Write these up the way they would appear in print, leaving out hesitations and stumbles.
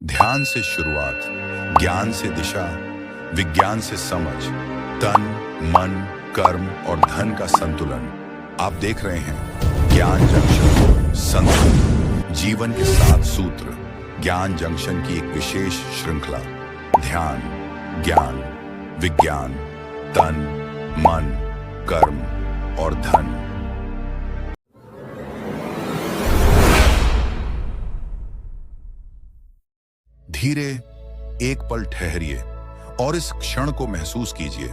ध्यान से शुरुआत, ज्ञान से दिशा, विज्ञान से समझ, तन, मन, कर्म और धन का संतुलन। आप देख रहे हैं ज्ञान जंक्शन, संतुलन, जीवन के 7 सूत्र। ज्ञान जंक्शन की एक विशेष श्रृंखला। ध्यान, ज्ञान, विज्ञान, तन, मन, कर्म और धन। धीरे एक पल ठहरिए और इस क्षण को महसूस कीजिए।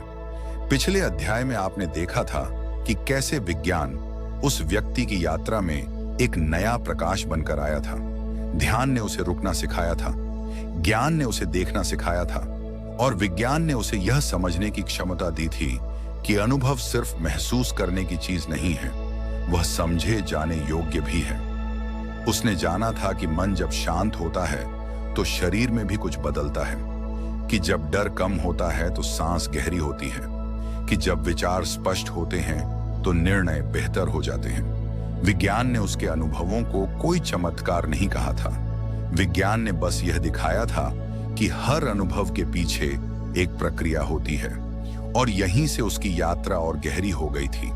पिछले अध्याय में आपने देखा था कि कैसे विज्ञान उस व्यक्ति की यात्रा में एक नया प्रकाश बनकर आया था। ध्यान ने उसे रुकना सिखाया था, ज्ञान ने उसे देखना सिखाया था और विज्ञान ने उसे यह समझने की क्षमता दी थी कि अनुभव सिर्फ महसूस करने की चीज नहीं है, वह समझे जाने योग्य भी है। उसने जाना था कि मन जब शांत होता है तो शरीर में भी कुछ बदलता है, कि जब डर कम होता है तो सांस गहरी होती है, कि जब विचार स्पष्ट होते हैं तो निर्णय बेहतर हो जाते हैं। विज्ञान ने उसके अनुभवों को कोई चमत्कार नहीं कहा था। विज्ञान ने बस यह दिखाया था कि हर अनुभव के पीछे एक प्रक्रिया होती है और यहीं से उसकी यात्रा और गहरी हो गई थी।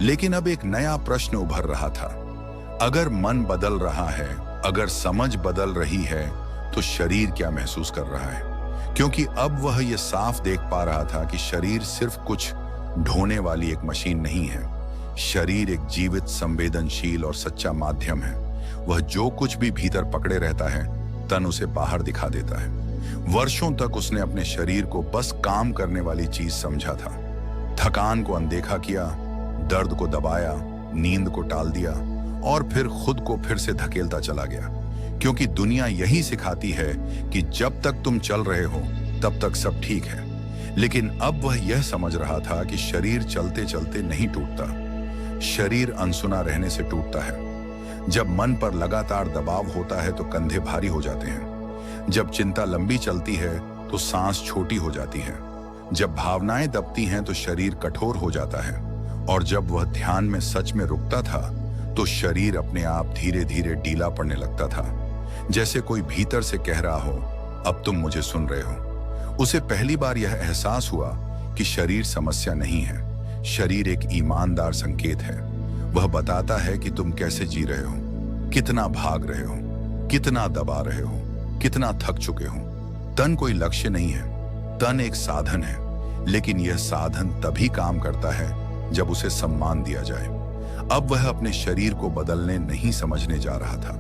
लेकिन अब एक नया प्रश्न उभर रहा था। अगर मन बदल रहा है, अगर समझ बदल रही है, तो शरीर क्या महसूस कर रहा है? क्योंकि अब वह यह साफ देख पा रहा था कि शरीर सिर्फ कुछ ढोने वाली एक मशीन नहीं है। शरीर एक जीवित, संवेदनशील और सच्चा माध्यम है। वह जो कुछ भी भीतर पकड़े रहता है, तन उसे बाहर दिखा देता है। वर्षों तक उसने अपने शरीर को बस काम करने वाली चीज समझा था। थकान को अनदेखा किया, दर्द को दबाया, नींद को टाल दिया और फिर खुद को फिर से धकेलता चला गया। क्योंकि दुनिया यही सिखाती है कि जब तक तुम चल रहे हो तब तक सब ठीक है। लेकिन अब वह यह समझ रहा था कि शरीर चलते चलते नहीं टूटता, शरीर अनसुना रहने से टूटता है। जब मन पर लगातार दबाव होता है तो कंधे भारी हो जाते हैं। जब चिंता लंबी चलती है तो सांस छोटी हो जाती है। जब भावनाएं दबती हैं तो शरीर कठोर हो जाता है। और जब वह ध्यान में सच में रुकता था तो शरीर अपने आप धीरे धीरे ढीला पड़ने लगता था, जैसे कोई भीतर से कह रहा हो, अब तुम मुझे सुन रहे हो। उसे पहली बार यह एहसास हुआ कि शरीर समस्या नहीं है, शरीर एक ईमानदार संकेत है। वह बताता है कि तुम कैसे जी रहे हो, कितना भाग रहे हो, कितना दबा रहे हो, कितना थक चुके हो। तन कोई लक्ष्य नहीं है, तन एक साधन है। लेकिन यह साधन तभी काम करता है जब उसे सम्मान दिया जाए। अब वह अपने शरीर को बदलने नहीं समझने जा रहा था,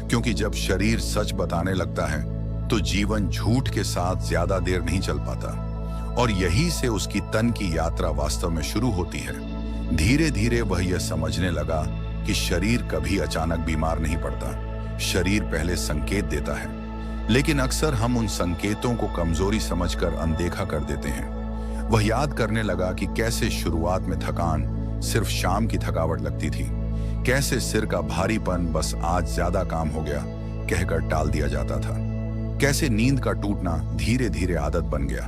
क्योंकि जब शरीर सच बताने लगता है तो जीवन झूठ के साथ ज्यादा देर नहीं चल पाता। और यही से उसकी तन की यात्रा वास्तव में शुरू होती है। धीरे धीरे वह यह समझने लगा कि शरीर कभी अचानक बीमार नहीं पड़ता, शरीर पहले संकेत देता है। लेकिन अक्सर हम उन संकेतों को कमजोरी समझकर अनदेखा कर देते हैं। वह याद करने लगा कि कैसे शुरुआत में थकान सिर्फ शाम की थकावट लगती थी, कैसे सिर का भारीपन बस आज ज्यादा काम हो गया कहकर टाल दिया जाता था, कैसे नींद का टूटना धीरे धीरे आदत बन गया।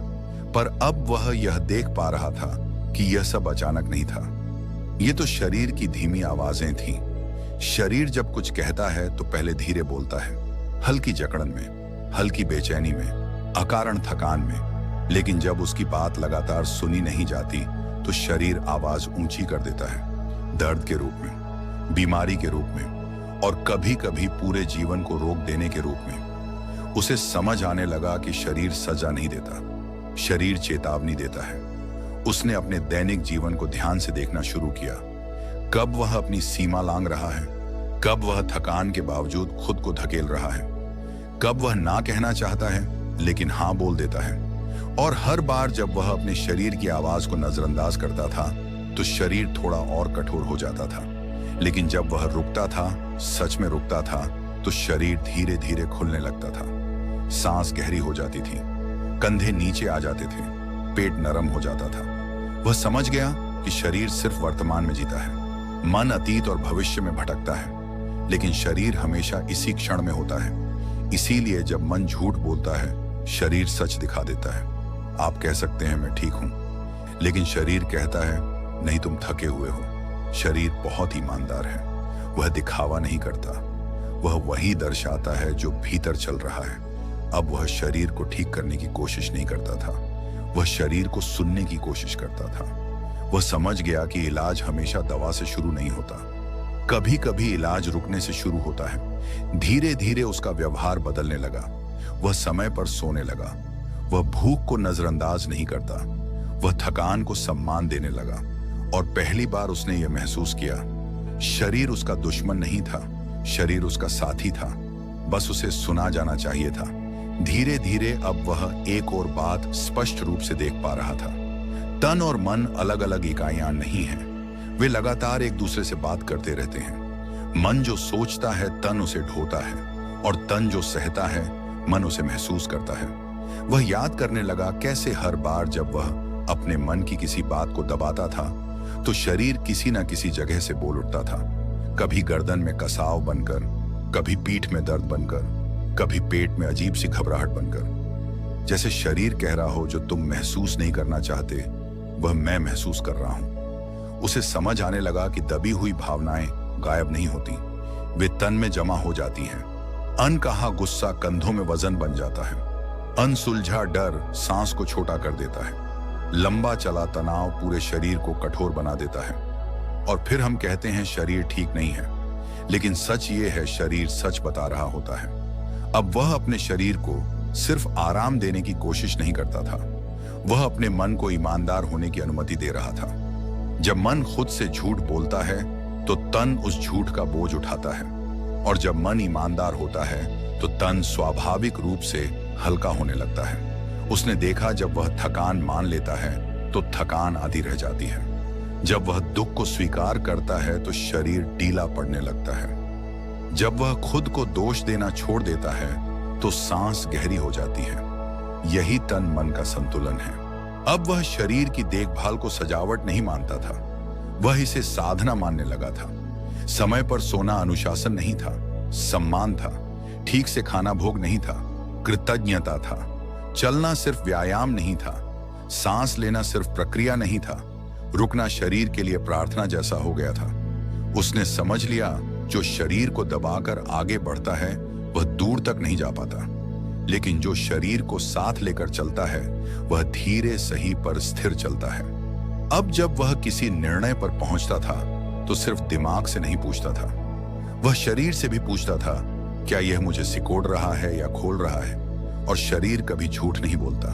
पर अब वह यह देख पा रहा था कि यह सब अचानक नहीं था। ये तो शरीर की धीमी आवाजें थीं। शरीर जब कुछ कहता है तो पहले धीरे बोलता है, हल्की जकड़न में, हल्की बेचैनी में, अकारण थकान में। लेकिन जब उसकी बात लगातार सुनी नहीं जाती तो शरीर आवाज ऊंची कर देता है, दर्द के रूप में, बीमारी के रूप में और कभी कभी पूरे जीवन को रोक देने के रूप में। उसे समझ आने लगा कि शरीर सजा नहीं देता, शरीर चेतावनी देता है। उसने अपने दैनिक जीवन को ध्यान से देखना शुरू किया। कब वह अपनी सीमा लांघ रहा है, कब वह थकान के बावजूद खुद को धकेल रहा है, कब वह ना कहना चाहता है लेकिन हाँ बोल देता है। और हर बार जब वह अपने शरीर की आवाज को नजरअंदाज करता था तो शरीर थोड़ा और कठोर हो जाता था। लेकिन जब वह रुकता था, सच में रुकता था, तो शरीर धीरे धीरे खुलने लगता था। सांस गहरी हो जाती थी, कंधे नीचे आ जाते थे, पेट नरम हो जाता था। वह समझ गया कि शरीर सिर्फ वर्तमान में जीता है, मन अतीत और भविष्य में भटकता है, लेकिन शरीर हमेशा इसी क्षण में होता है। इसीलिए जब मन झूठ बोलता है, शरीर सच दिखा देता है। आप कह सकते हैं मैं ठीक हूं, लेकिन शरीर कहता है नहीं, तुम थके हुए हो। शरीर बहुत ईमानदार है, वह दिखावा नहीं करता, वह वही दर्शाता है जो भीतर चल रहा है। अब वह शरीर को ठीक करने की कोशिश नहीं करता था, वह शरीर को सुनने की कोशिश करता था। वह समझ गया कि इलाज हमेशा दवा से शुरू नहीं होता, कभी कभी इलाज रुकने से शुरू होता है। धीरे धीरे उसका व्यवहार बदलने लगा। वह समय पर सोने लगा, वह भूख को नजरअंदाज नहीं करता, वह थकान को सम्मान देने लगा। और पहली बार उसने यह महसूस किया, शरीर उसका दुश्मन नहीं था, शरीर उसका साथी था, बस उसे सुना जाना चाहिए था। धीरे धीरे अब वह एक और बात स्पष्ट रूप से देख पा रहा था। तन और मन अलग अलग इकाइयां नहीं हैं, वे लगातार एक दूसरे से बात करते रहते हैं। मन जो सोचता है तन उसे ढोता है, और तन जो सहता है मन उसे महसूस करता है। वह याद करने लगा कैसे हर बार जब वह अपने मन की किसी बात को दबाता था तो शरीर किसी न किसी जगह से बोल उठता था। कभी गर्दन में कसाव बनकर, कभी पीठ में दर्द बनकर, कभी पेट में अजीब सी घबराहट बनकर। जैसे शरीर कह रहा हो, जो तुम महसूस नहीं करना चाहते वह मैं महसूस कर रहा हूं। उसे समझ आने लगा कि दबी हुई भावनाएं गायब नहीं होती, वे तन में जमा हो जाती हैं। अनकहा गुस्सा कंधों में वजन बन जाता है, अनसुलझा डर सांस को छोटा कर देता है, लंबा चला तनाव पूरे शरीर को कठोर बना देता है। और फिर हम कहते हैं शरीर ठीक नहीं है, लेकिन सच ये है शरीर सच बता रहा होता है। अब वह अपने शरीर को सिर्फ आराम देने की कोशिश नहीं करता था, वह अपने मन को ईमानदार होने की अनुमति दे रहा था। जब मन खुद से झूठ बोलता है तो तन उस झूठ का बोझ उठाता है, और जब मन ईमानदार होता है तो तन स्वाभाविक रूप से हल्का होने लगता है। उसने देखा जब वह थकान मान लेता है तो थकान आधी रह जाती है, जब वह दुख को स्वीकार करता है तो शरीर ढीला पड़ने लगता है, जब वह खुद को दोष देना छोड़ देता है तो सांस गहरी हो जाती है। यही तन मन का संतुलन है। अब वह शरीर की देखभाल को सजावट नहीं मानता था, वह इसे साधना मानने लगा था। समय पर सोना अनुशासन नहीं था, सम्मान था। ठीक से खाना भोग नहीं था, कृतज्ञता था। चलना सिर्फ व्यायाम नहीं था, सांस लेना सिर्फ प्रक्रिया नहीं था, रुकना शरीर के लिए प्रार्थना जैसा हो गया था। उसने समझ लिया, जो शरीर को दबाकर आगे बढ़ता है वह दूर तक नहीं जा पाता, लेकिन जो शरीर को साथ लेकर चलता है वह धीरे सही पर स्थिर चलता है। अब जब वह किसी निर्णय पर पहुंचता था तो सिर्फ दिमाग से नहीं पूछता था, वह शरीर से भी पूछता था, क्या यह मुझे सिकोड़ रहा है या खोल रहा है। और शरीर कभी झूठ नहीं बोलता।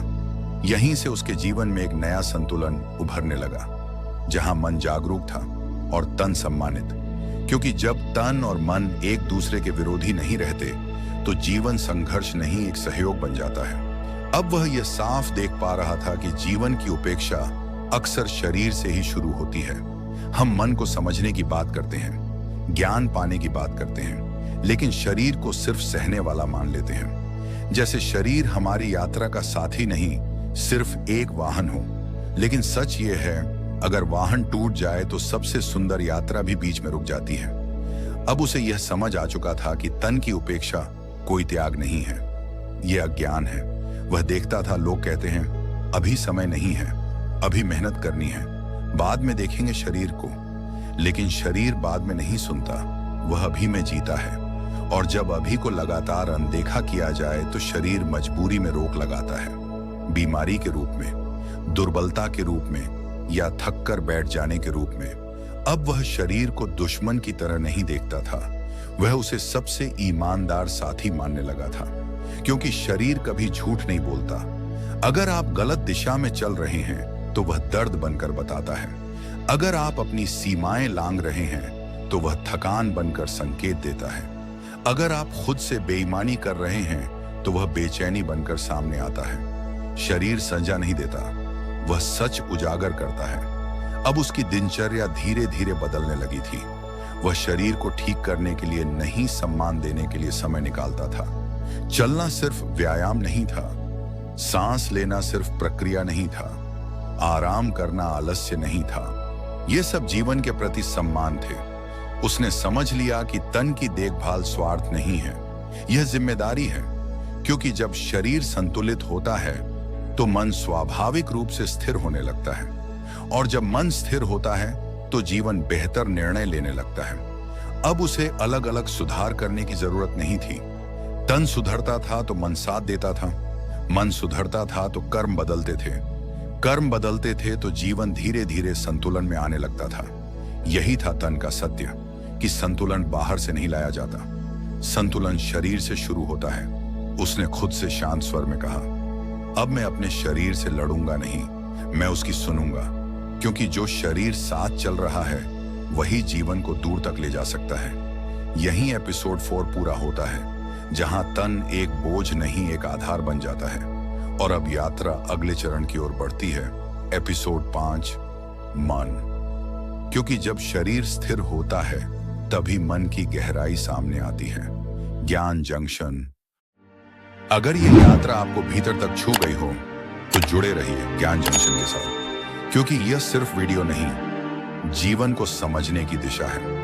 यहीं से उसके जीवन में एक नया संतुलन उभरने लगा, जहां मन जागरूक था और तन सम्मानित। क्योंकि जब तन और मन एक दूसरे के विरोधी नहीं रहते तो जीवन संघर्ष नहीं, एक सहयोग बन जाता है। अब वह यह साफ देख पा रहा था कि जीवन की उपेक्षा अक्सर शरीर से ही शुरू होती है। हम मन को समझने की बात करते हैं, ज्ञान पाने की बात करते हैं, लेकिन शरीर को सिर्फ सहने वाला मान लेते हैं। जैसे शरीर हमारी यात्रा का साथी नहीं, सिर्फ एक वाहन हो। लेकिन सच ये है, अगर वाहन टूट जाए तो सबसे सुंदर यात्रा भी बीच में रुक जाती है। अब उसे यह समझ आ चुका था कि तन की उपेक्षा कोई त्याग नहीं है, यह अज्ञान है। वह देखता था, लोग कहते हैं अभी समय नहीं है, अभी मेहनत करनी है, बाद में देखेंगे शरीर को। लेकिन शरीर बाद में नहीं सुनता, वह अभी में जीता है। और जब अभी को लगातार अनदेखा किया जाए तो शरीर मजबूरी में रोक लगाता है, बीमारी के रूप में, दुर्बलता के रूप में, या थक कर बैठ जाने के रूप में। अब वह शरीर को दुश्मन की तरह नहीं देखता था, वह उसे सबसे ईमानदार साथी मानने लगा था। क्योंकि शरीर कभी झूठ नहीं बोलता। अगर आप गलत दिशा में चल रहे हैं तो वह दर्द बनकर बताता है। अगर आप अपनी सीमाएं लांघ रहे हैं तो वह थकान बनकर संकेत देता है। अगर आप खुद से बेईमानी कर रहे हैं तो वह बेचैनी बनकर सामने आता है। शरीर सजा नहीं देता, वह सच उजागर करता है। अब उसकी दिनचर्या धीरे धीरे बदलने लगी थी। वह शरीर को ठीक करने के लिए नहीं, सम्मान देने के लिए समय निकालता था। चलना सिर्फ व्यायाम नहीं था, सांस लेना सिर्फ प्रक्रिया नहीं था, आराम करना आलस्य नहीं था। ये सब जीवन के प्रति सम्मान थे। उसने समझ लिया कि तन की देखभाल स्वार्थ नहीं है, यह जिम्मेदारी है। क्योंकि जब शरीर संतुलित होता है तो मन स्वाभाविक रूप से स्थिर होने लगता है, और जब मन स्थिर होता है तो जीवन बेहतर निर्णय लेने लगता है। अब उसे अलग अलग सुधार करने की जरूरत नहीं थी। तन सुधरता था तो मन साथ देता था, मन सुधरता था तो कर्म बदलते थे, कर्म बदलते थे तो जीवन धीरे धीरे संतुलन में आने लगता था। यही था तन का सत्य कि संतुलन बाहर से नहीं लाया जाता, संतुलन शरीर से शुरू होता है। उसने खुद से शांत स्वर में कहा, अब मैं अपने शरीर से लड़ूंगा नहीं, मैं उसकी सुनूंगा, क्योंकि जो शरीर साथ चल रहा है वही जीवन को दूर तक ले जा सकता है। यही एपिसोड 4 पूरा होता है, जहां तन एक बोझ नहीं एक आधार बन जाता है। और अब यात्रा अगले चरण की ओर बढ़ती है, एपिसोड 5 मन। क्योंकि जब शरीर स्थिर होता है तभी मन की गहराई सामने आती है। ज्ञान जंक्शन। अगर ये यात्रा आपको भीतर तक छू गई हो तो जुड़े रहिए ज्ञान जंक्शन के साथ, क्योंकि यह सिर्फ वीडियो नहीं, जीवन को समझने की दिशा है।